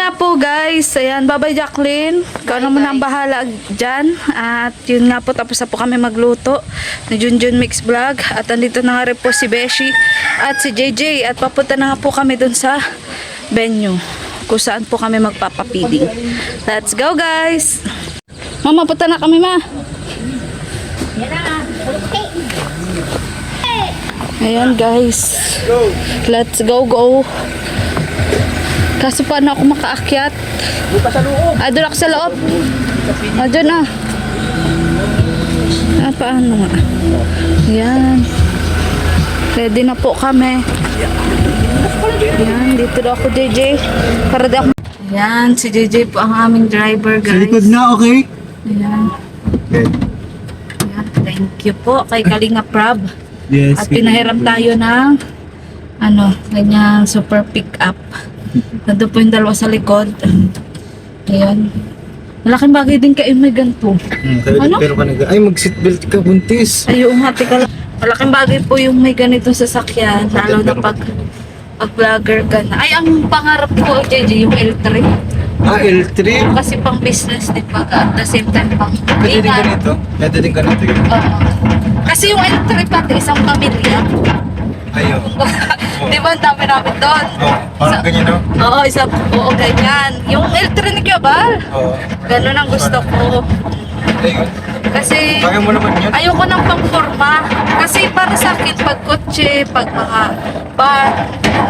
nga po guys, ayan, bye-bye Jacqueline. Ikaw naman ang bahala dyan. At yun nga po, tapos na po kami magluto ni Junjun Mix Vlog. At andito na nga rin po si Beshi at si JJ. At papunta na nga po kami dun sa venue kung saan po kami magpapapiling. Let's go guys! Mama, punta na kami ma. Ayan guys, let's go. Kaso paano ako makaakyat? Doon ako sa loob. Doon ah. Paano nga? Ayan. Ready na po kami. Ayan, dito daw ako JJ. Para daw ako. Ayan, si JJ po ang aming driver guys. Sa likod na, okay? Ayan. Okay. Ayan, thank you po kay Kalinga Prab. Yes. At pinahiram tayo ng ganyang super pick up. Nandun po yung dalawa sa likod. Ayan. Malaking bagay din kayo may ganito. Ano? Pero ay, mag-seatbelt ka, buntis. Ay, yung hati ka lang. Malaking bagay po yung may ganito sa sakyan. Lalo na pag vlogger ka na. Ay, ang pangarap ko, JJ, yung L3. L3? Kasi pang business din pag at the same time pang Pwede din ganito? Pwede din ganito yun. Kasi yung L3 pati isang pamilya. Ayaw. Di ba ang dami namin doon? Parang ganyan, no? Oo, ganyan. Yung L3 ni Kyabal. Oo. Ganun ang gusto ko. Ayun. Kasi Kaya mo naman yun? ayoko ng pangporma. Kasi para sa akin, pag kotse, pag mga bar,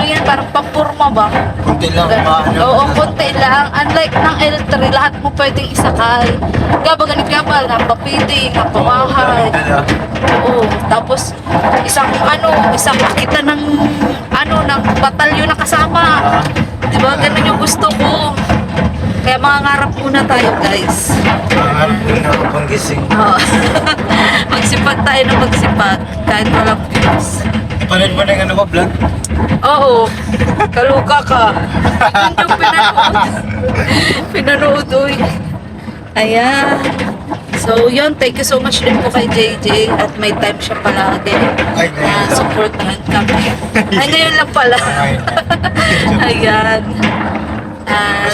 yan, parang pangporma ba? Kunti lang, paano? Oo, konti lang. Unlike ng L3, lahat mo pwedeng isakay. Gaba ganit gabal, napapiting, napamahay. Oo, tapos isang makita ng ng batalyon na kasama. Diba? Ganun yung gusto ko. Kaya mangangarap muna tayo, guys. Hanap mo na ako pang gising. Oo. Magsipag tayo na magsipag. Kahit walang views. Panood mo na yung vlog? Oo. Kaluka ka. Yun yung pinanood. Uy. Ayan. So, yun. Thank you so much din po kay JJ. At may time siya palagi. Ay, ngayon lang. Supportahan kami. Ay, ngayon lang pala. Ayan.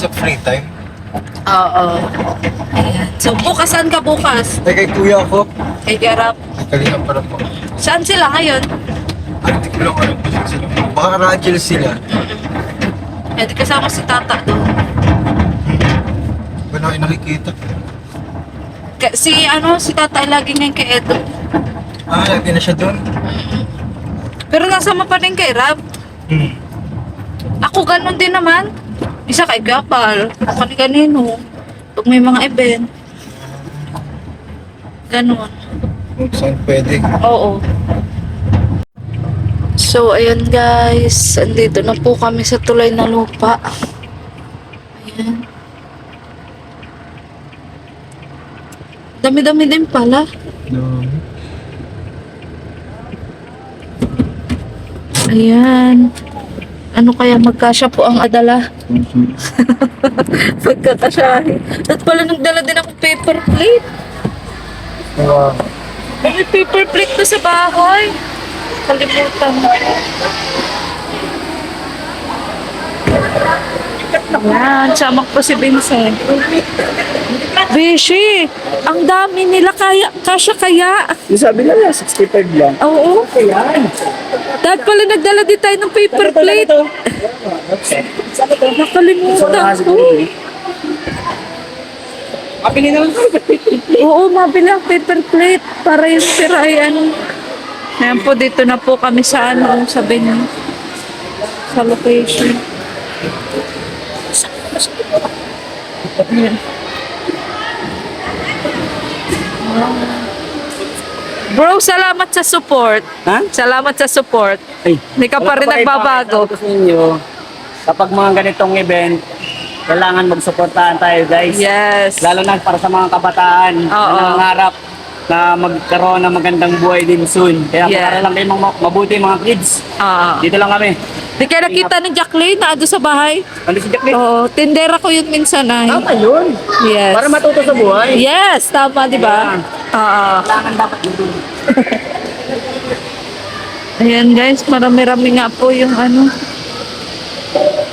Sa free time? Oo. Ayan. So, bukas saan ka bukas? Ay, kay kuya ako. Kay Garap. Ay, kalina pa rin po. Saan sila ngayon? Ay, di ko lang alam kung saan sila. Baka Rachel sila. Eh, di kasama si Tata doon. Ba na kayo nakikita? Si Tata ay lagi ngayon kay Edo. Lagi na siya doon. Pero nasama pa rin kay Rab. Ako ganun din naman. Isa kay Gapal. Ako ni kanino. Pag may mga event. Ganun. Kung saan pwede. Oo. So, ayun guys. Andito na po kami sa tulay na lupa. Ayan. Dami-dami din pala. Ayan. Ano kaya magkasya po ang adala? Pagkakasyahin. At pala nagdala din ako paper plate. Wow. May paper plate na sa bahay. Kalimutan mo. Ayan, samak po si Vincent. Beshi, ang dami nila kasya kaya. Yung sabi lang yan, 65 lang. Oo. Ayan. Dahil pala nagdala din tayo ng paper plate. Nakalimutan ko. Mabili na lang. Oo, mabili ang paper plate para yung sira ay Ayan po, dito na po kami sa sa venue. Sa location. Ayan. Bro, salamat sa support. Ha? Salamat sa support. Ay, Hindi ka pa rin nagbabago. Sa inyo, kapag mga ganitong event, kailangan magsuportahan tayo, guys. Yes. Lalo na para sa mga kabataan Oo. na nangangarap na magkaroon ng magandang buhay din soon. Kaya Yeah. para lang kayo mabuti mga kids. Dito lang kami. Di kaya nakita ni Jacqueline na ando sa bahay? Ano si Jacqueline? Oo, tindera ko yun minsan ay. Tama yun. Yes. Para matuto sa buhay. Yes, tama, di ba? Oo. Kailangan dapat dito. Ayan guys, marami-rami nga po yung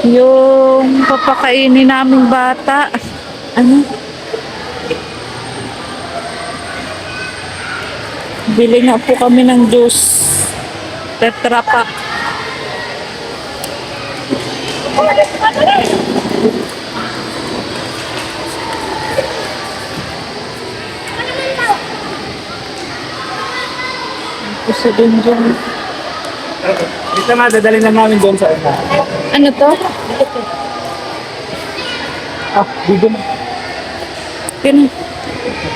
Yung papakainin naming bata. Ano? Bili nga po kami ng juice. Tetra Pak. Gusto din dyan. Dito nga, dadalhin na namin doon sa una. Ano to? Dito na.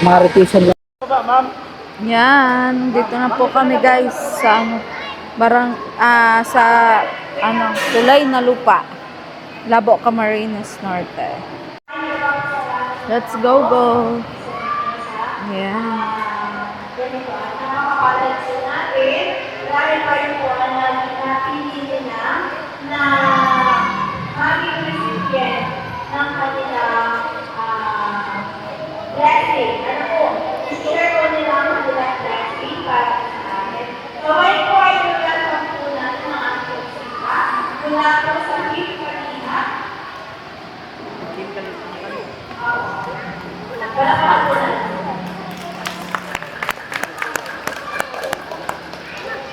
Maritation lang. Ma'am. Yan, dito na po kami guys sa sa tulay na lupa. Labo Camarines Norte. Let's go. Yeah. Dahil kayo po ang napili na maging recipient ng kanilang blessing. Ano po? I-share po nila ang kanilang blessing para sa amin. Kaway po ay naglasang po natin mga ating mula po sa gift kanina. Nagpalakpak po natin.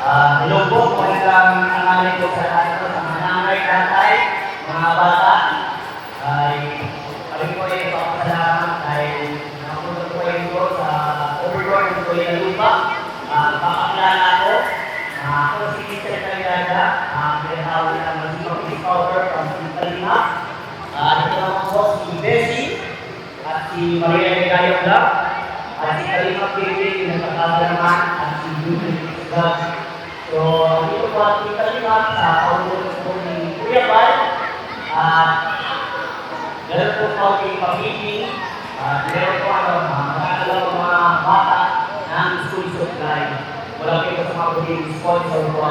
Hello po, magandang tanghali po sa lahat po sa mga nanay, tatay, mga bata. Kami po ay ipapasalamat dahil nakapunta po kayo po sa overlord ng Tuloy na Lupa. Papakilala ko, ako si Mr. Talidada, pinatawag ng Masipang Peace Power from Sintalina. Ito naman po si Bessie at si Maria Legayo Black at si Kalima Pili, yung nagkakalaman at si Julie Black. So, dito po ang Kalima sa paulit po ni Kuya Bal. Meron po po kay Papili. Meron po magkakalaw mga bata ng school supply. Wala kayo sa mga pagiging sponsor po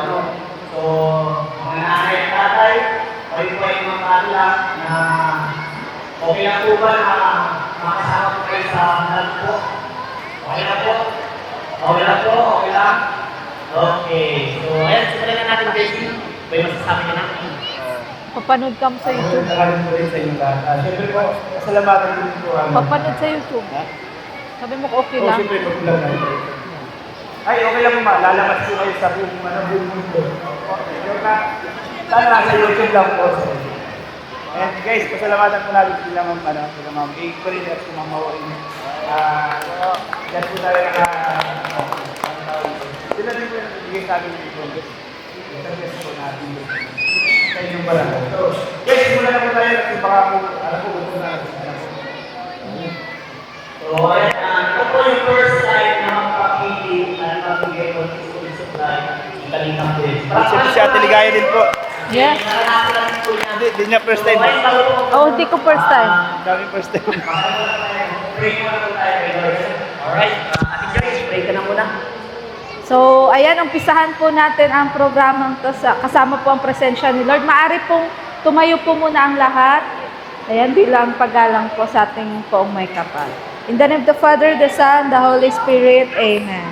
So, mga nanay at tatay, kayo po ay makakala na okay lang po ba na makasama po kayo sa vlog po? Okay lang po? Okay lang po? Okay lang? Okay. So, ayan, simulan na natin, Jessie. May masasabi ka na? Papanood ka mo sa YouTube. Nakakalin po rin sa inyo lahat. Siyempre po, pasalamatan din po. Papanood sa YouTube. Sabi mo ko okay lang. Siyempre, pag-vlog na ito. Ay, okay lang po ma. Lalamas po kayo sa buong mundo. Okay, sana nasa YouTube lang po. And guys, pasalamatan po natin sila sila Ma'am A. Corinne at si Ma'am Maureen. Diyan po tayo sila din po yung nagbigay sa amin ng progress. Progress po natin. Sa inyong barangay. So, guys, mula na po tayo kasi baka po, alam po, gusto na natin. So, ayan, ito po yung first time na magpapili at magbigay po sa school supply ng Kalingap Bridge. Si Ate Ligaya din po. Yeah. Hindi niya first time. Oh, hindi ko first time. Dami first time. Break muna po tayo kay Lord. Alright, Ate Joyce, break ka na muna. So, ayan, umpisahan po natin ang programang to kasama po ang presensya ni Lord. Maari pong tumayo po muna ang lahat. Ayan, bilang paggalang po sa ating poong may kapal. In the name of the Father, the Son, the Holy Spirit. Amen.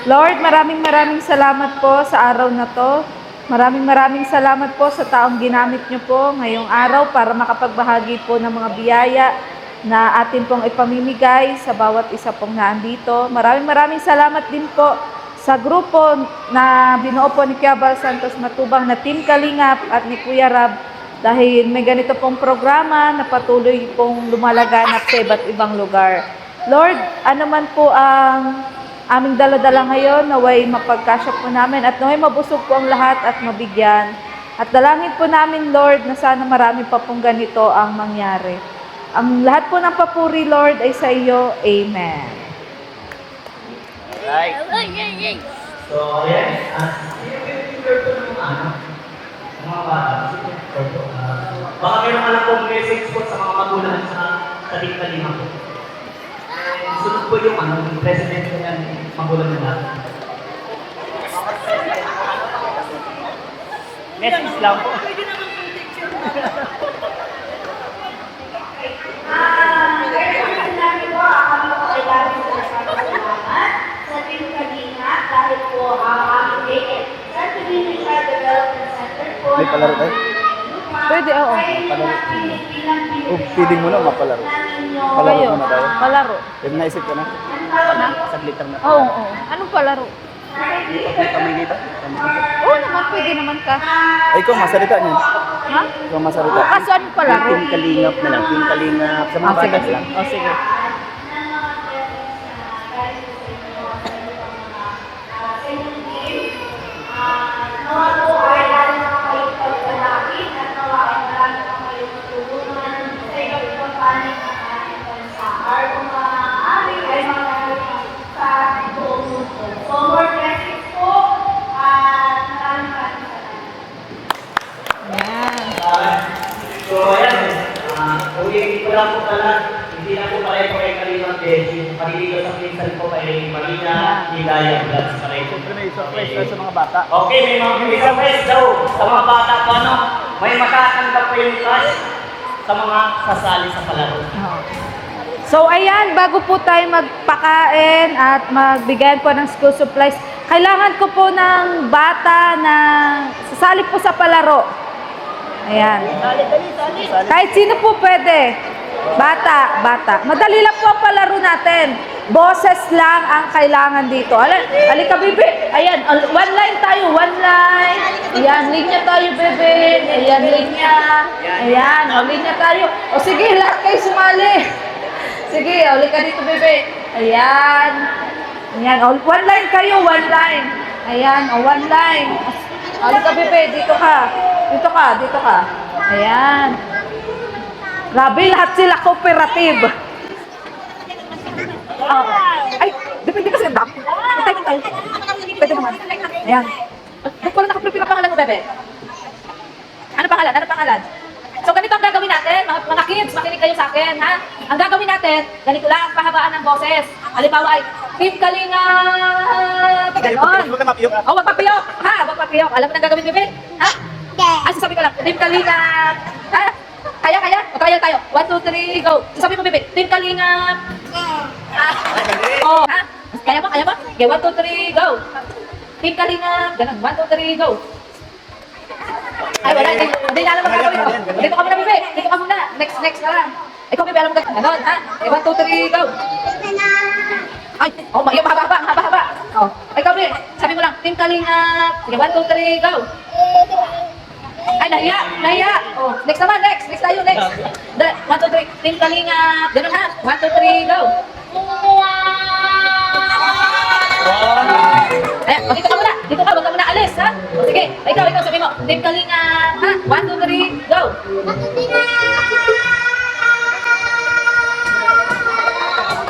Lord, maraming salamat po sa araw na to. Maraming salamat po sa taong ginamit nyo po ngayong araw para makapagbahagi po ng mga biyaya na atin pong ipamimigay sa bawat isa pong naandito. Maraming salamat din po sa grupo na binuo po ni Kuya Bal Santos Matubang na Team Kalingap at ni Kuya Rab dahil may ganito pong programa na patuloy pong lumalaganap sa iba't ibang lugar. Lord, ano man po ang aming dala-dala ngayon, naway mapagkasya po namin at naway mabusog po ang lahat at mabigyan. At dalangin po namin, Lord, na sana marami pa pong ganito ang mangyari. Ang lahat po ng papuri, Lord, ay sa iyo. Amen. Right. So, ayan. Mga bata. Baka meron ka lang pong message po sa mga magulang sa Kalingap po. Sunod po yung president ng magulang nila. Message lang po. Sa Team Kalingap dahil po ang aming San Felipe Child Development Center po. May palaro tayo? Pwede, oo. Feeding mo na, mapalaro. Palaro Kayo, muna tayo. palaro. Yung naisip ko na. Saglit lang na. Oo, oo. Anong palaro? Pamilita. Oo naman, pwede naman ka. Ay, ikaw masalita niyan. Ha? Ikaw masalita. Kaso anong palaro? Team Kalingap na lang. Team Kalingap. Sa mga Sige. bata lang. O, sige. Nawa po ay lalo na kayong pagpalapit at nawa ay marami na kayong matulungan sa iba't ibang panig ng ating bansa. Or kung maaari ay mga sa buong mundo. So, more blessings po at maraming salamat. Yan. So, ayan. Ulitin ko lang po pala, hindi lang po pala ito kay Kalinang Beshi. Paliligaw sa pinsan po kay Marina Hidaya Vlogs pala ito. Siyempre may surprise tayo sa mga bata. Okay, may surprise daw sa mga bata po, ano? May matatanggap pa yung cash sa mga sasali sa palaro. So ayan, bago po tayo magpakain at magbigayan po ng school supplies, kailangan ko po ng bata na sasali po sa palaro. Ayan. Kahit sino po pwede. Bata, bata. Madali lang po ang palaro natin. Boses lang ang kailangan dito. Alika, bebe. Ayan, one line tayo, one line. Ayan, linya tayo, bebe. Ayan, linya. Ayan, linya tayo. O sige, lahat kayo sumali. Sige, alika dito, bebe. Ayan. Ayan, one line kayo, one line. Ayan, one line. Alika, bebe, dito ka. Dito ka, dito ka. Ayan. Grabe, lahat sila cooperative. Oh. Ay, depende kasi ang dam. Tayo tayo. Pwede naman. Ayan. Ba't pala nakaprepare ang pangalan mo, bebe? Ano pangalan? Ano pangalan? So, ganito ang gagawin natin. Mga kids, makinig kayo sa akin, ha? Ang gagawin natin, ganito lang ang pahabaan ng boses. Halimbawa ay, Team Kalinga... Ganon. Huwag ka mapiyok. Oh, wag papiyok. Ha? Wag papiyok. Alam mo na ang gagawin, bebe? Ha? Ay, sasabi ko lang. Team Kalinga... Ha? Kaya, kaya? O, trial tayo. 1, 2, 3, go. Sasabi mo, bebe. Team Kalinga... Ha? Oh, ha? Kaya ba? Kaya ba? Okay, 1, 2, 3, go. Team Kalinga... Ganon. 1, 2, 3, go. Ay, wala. Hindi na alam ang gagawin ko. Dito ka muna, bebe. Dito ka muna. Next na lang. Ikaw, bebe, alam mo gagawin. Ganon, ha? Okay, 1, 2, 3, go. Ay, oh, yung mahaba. Oh, ikaw, bebe. Sabi mo lang, Team Kalinga. Sige, 1, 2, 3, go. Ay, nahiya. Oh, next naman, next tayo, next. 1, 2, 3, Team Kalinga. Ganun ha, 1, 2, 3, go. Ay, oh, dito ka muna, wag ka muna alis, ha? O, sige, ikaw, sabi mo, Team Kalinga, ha? 1, 2, 3, go.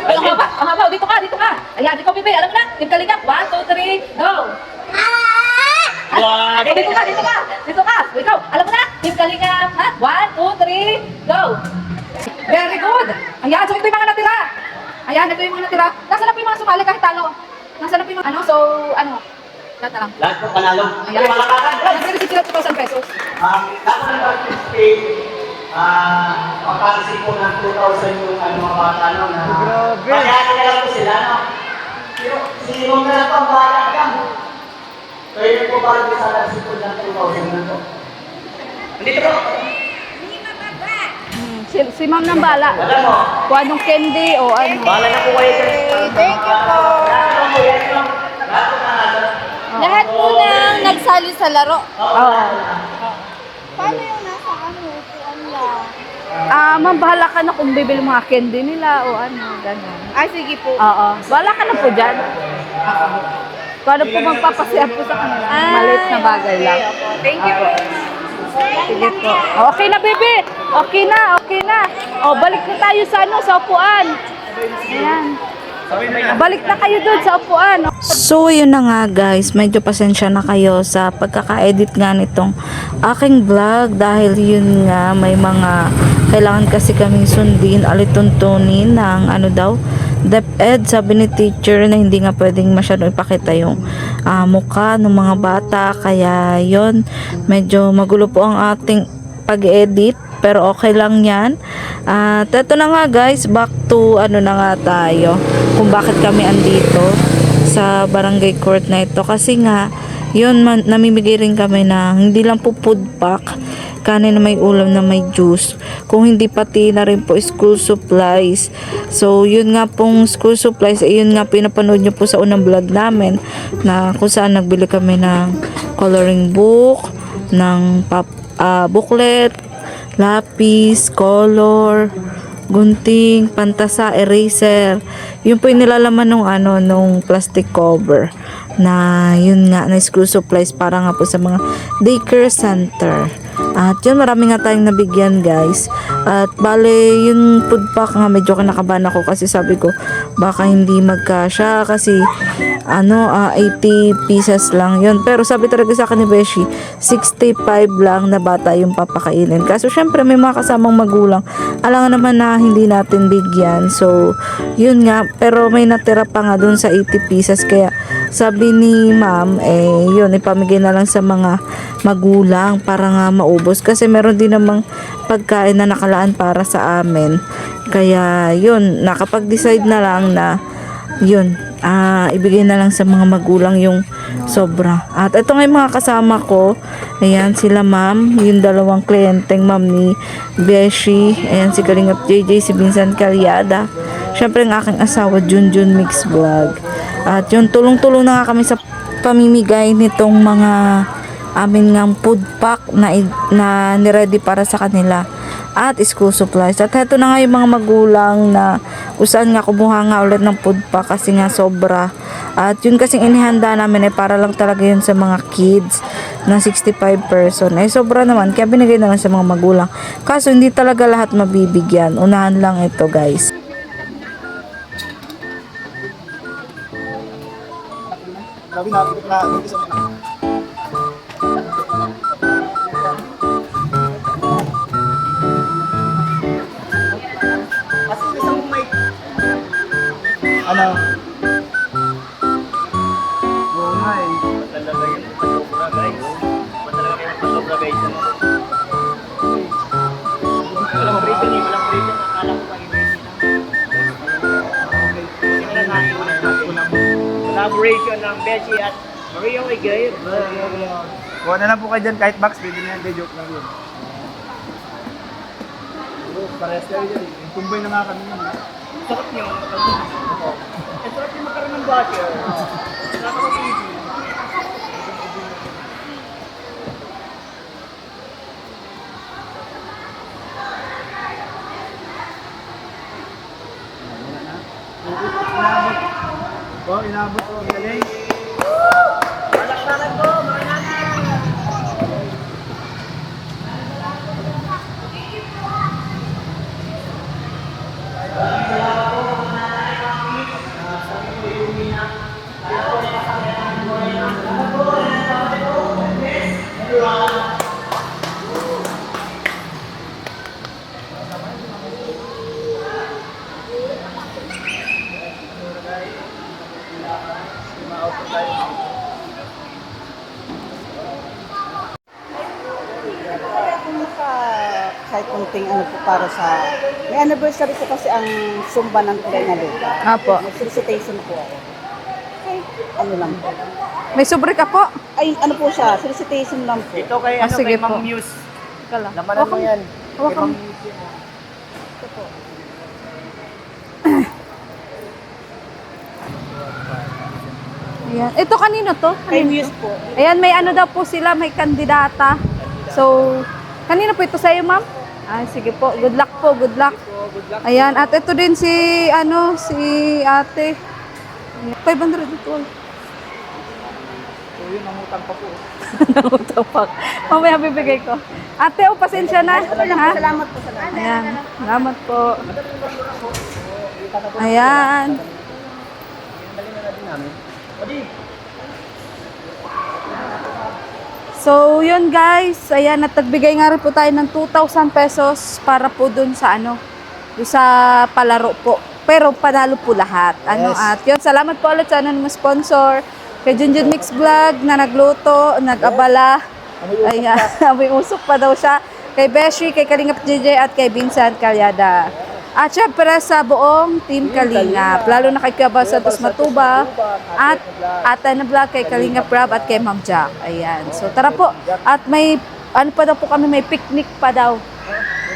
Ay, ang haba, dito ka. Ayan, ikaw, bebe, alam mo na, Team Kalinga, 1, 2, 3, go. Wow! Dito ka. Ikaw, alam mo na, Team Kalinga, ha? 1, 2, 3, go. Very good. Ayan, so ito yung mga natira. Nasaan na po yung mga sumali kahit talo? Nasaan na po yung mga, so, lahat na lang. Lahat po panalo. Ayan, Malakasan. nag-receive sila 2,000 pesos. Ako ng participate, makakasip po ng 2,000 yung mga bata, no? Grabe. Kaya lang po sila, no? Pero, sinong na lang pang bala ka? Kaya po parang sa nagsip po ng 2,000 na to. Dito po. Si Ma'am nang bala. Wala mo. Kung anong candy o ano. Bala na po kayo dyan. Thank you po. Lahat po nang nagsali sa laro. Oo. Paano yung nasa upuan lang? Ma'am, bahala ka na kung bibili mga candy nila o ano, gano'n. Ay, sige po. Oo. Bahala ka na po dyan. Kung ano po magpapasaya po sa kanila. Maliit na bagay lang. Thank you po. Sige po. Okay na, bebe. Okay na. O, balik na tayo sa upuan. Ayan. Balik na kayo doon sa upuan. So, yun na nga guys. Medyo pasensya na kayo sa pagkaka-edit nga nitong aking vlog. Dahil yun nga, may mga kailangan kasi kaming sundin, alituntunin ng DepEd. Sabi ni teacher na hindi nga pwedeng masyadong ipakita yung mukha ng mga bata. Kaya yun, medyo magulo po ang ating pag-edit. Pero okay lang yan. At ito na nga guys, back to na nga tayo. Kung bakit kami andito sa barangay court na ito. Kasi nga, yun, namimigay rin kami ng hindi lang po food pack. kanin na may ulam na may juice. Kung hindi pati na rin po school supplies. So yun nga pong school supplies, yun nga pinapanood nyo po sa unang vlog namin na kung saan nagbili kami ng coloring book, ng booklet, lapis, color, gunting, pantasa, eraser. Yun po yung nilalaman nung plastic cover na yun nga na school supplies para nga po sa mga daycare center. At yun, marami nga tayong nabigyan guys. At bale, yung food pack nga medyo kinakabahan ako kasi sabi ko baka hindi magkasya kasi 80 pieces lang yun. Pero sabi talaga sa akin ni Beshi, 65 lang na bata yung papakainin. Kaso syempre may mga kasamang magulang. Alangan naman na hindi natin bigyan. So, yun nga. Pero may natira pa nga dun sa 80 pieces. Kaya sabi ni ma'am, yun, ipamigay na lang sa mga magulang para nga maubos. Kasi meron din namang pagkain na nakalaan para sa amin. Kaya yun, nakapag-decide na lang na yun, ibigay na lang sa mga magulang yung sobra. At ito nga yung mga kasama ko. Ayan, sila ma'am, yung dalawang kliyenteng ma'am ni Beshi. Ayan, si Kalingap JJ, si Vincent Calyada. Syempre ang aking asawa, Junjun Mix Vlog. At yun, tulong-tulong na nga kami sa pamimigay nitong mga amin ngang food pack na niready para sa kanila at school supplies. At heto na nga yung mga magulang na usaan nga kumuha nga ulit ng food pack kasi nga sobra. At yun kasing inihanda namin para lang talaga yun sa mga kids na 65 person. Sobra naman kaya binigay na lang sa mga magulang. Kaso hindi talaga lahat mabibigyan. Unahan lang ito guys. Sabi na, ano? Oo nga eh. Talaga yung pasobra guys. Talaga yung pasobra guys. Walang briefing eh. Walang briefing. Akala ko pa i-briefing lang. Collaboration ng Beshi at Maria Oigay. Kuha na lang po kayo dyan kahit box. Pwede na yan kayo. Joke lang yun. Parehas kayo dyan. Tumbay na nga kami yun. Sarap nyo. Sarap nyo magkaroon ng butter. Nakakapag-easy. Inabot ko. Galing. Palakpakan ko, mga nanay. Kahit kunting ano po para sa... May anniversary po kasi ang Sumba ng Tulay na Lupa. Apo. Solicitation po ako. Kahit ano lang po. May sobre ka po? Ay, ano po siya, solicitation lang po. Ito kay, sige kay Ma'am po. Muse. Kala. Lamanan mo yan. Hawakan Kay Ma'am mo. Muse yan. Ito po. Ayan. Ito kanino to? Kay Kanino Muse to? po. Ayan, may ano daw po sila, may kandidata. So, kanino po ito sa iyo, ma'am? Sige po. Good luck po, good luck. Ayan, at ito din si, si ate. Ayan. 500 ito. So yun, namutang pa po. Nangutang pa. Mamaya bibigay ko. Ate, pasensya na. Ha? Salamat po, salamat. Ayan, salamat po. Ayan. So, yun guys. Ayan, at nagbigay nga rin po tayo ng 2,000 pesos para po dun sa dun sa palaro po. Pero panalo po lahat. At yun, salamat po ulit sa anong sponsor. Kay Junjun Mix Vlog na nagluto, nag-abala. Ayan, may usok pa daw siya. Kay Beshi, kay Kalingap JJ at kay Vincent Calyada. At syempre sa buong Team Kalingap, lalo na kay Kuya Santos Matuba at Ata na Vlog, kay Kalingap Rob at kay Ma'am Jack. Ayan. So tara po. At may ano pa daw po kami, may picnic pa daw.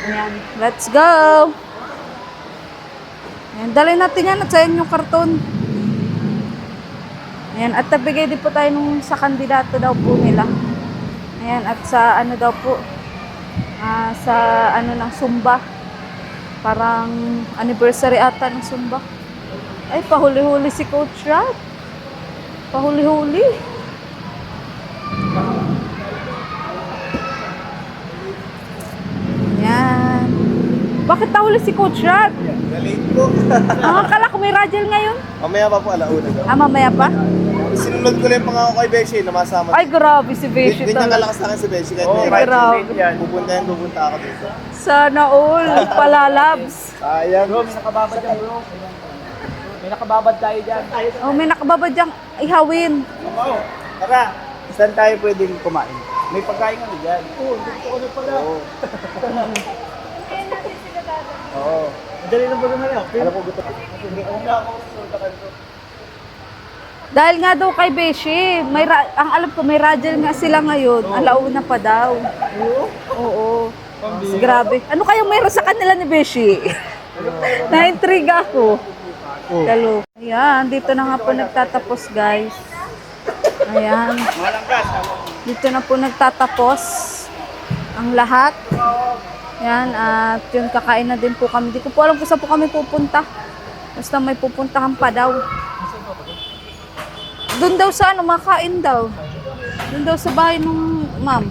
Ayan, let's go! Ayan, dali natin yan at sayan yung karton. Ayan, at nabigay din po tayo nung sa kandidato daw po nila. Ayan, at sa ano daw po, sa ano ng Zumba. Parang anniversary ata ng Zumba. Ay, pahuli-huli si Coach Rat. Pahuli-huli. Ayan. Bakit nahuli si Coach Rat? Galing po. Akala ko may radyo ngayon. Mamaya pa po, alauna. Mamaya pa? Sinunod ko lang yung pangako kay Beshi na masama. Ay, grabe si Beshi Ganyan talaga. kalakas sa akin si Beshi. Kahit Oh, may grabe. pupunta ako dito. Sana all. Palalabs. Sayang. Bro, may nakababad dyan, bro. May nakababad tayo dyan. Oh, may nakababa diyang ihawin. Oo. Tara, saan tayo pwedeng kumain? May pagkain kami dyan. Oo, dito ko na pala. Oo. Oo. Dali na ba naman yun? Alam ko gusto ko. Dahil nga daw kay Beshi, ang alam ko may radyo nga sila ngayon. Alauna pa daw. Oo. Grabe. Ano kayong meron sa kanila ni Beshi? Na-intriga ako. Dalo. Ayan, dito na nga po nagtatapos, guys. Ayan. Dito na po nagtatapos ang lahat. Ayan, at yun, kakain na din po kami. Di ko po alam kung saan po kami pupunta. Basta may pupuntahan pa daw. Doon daw sa ano, makain daw. Doon daw sa bahay ng ma'am.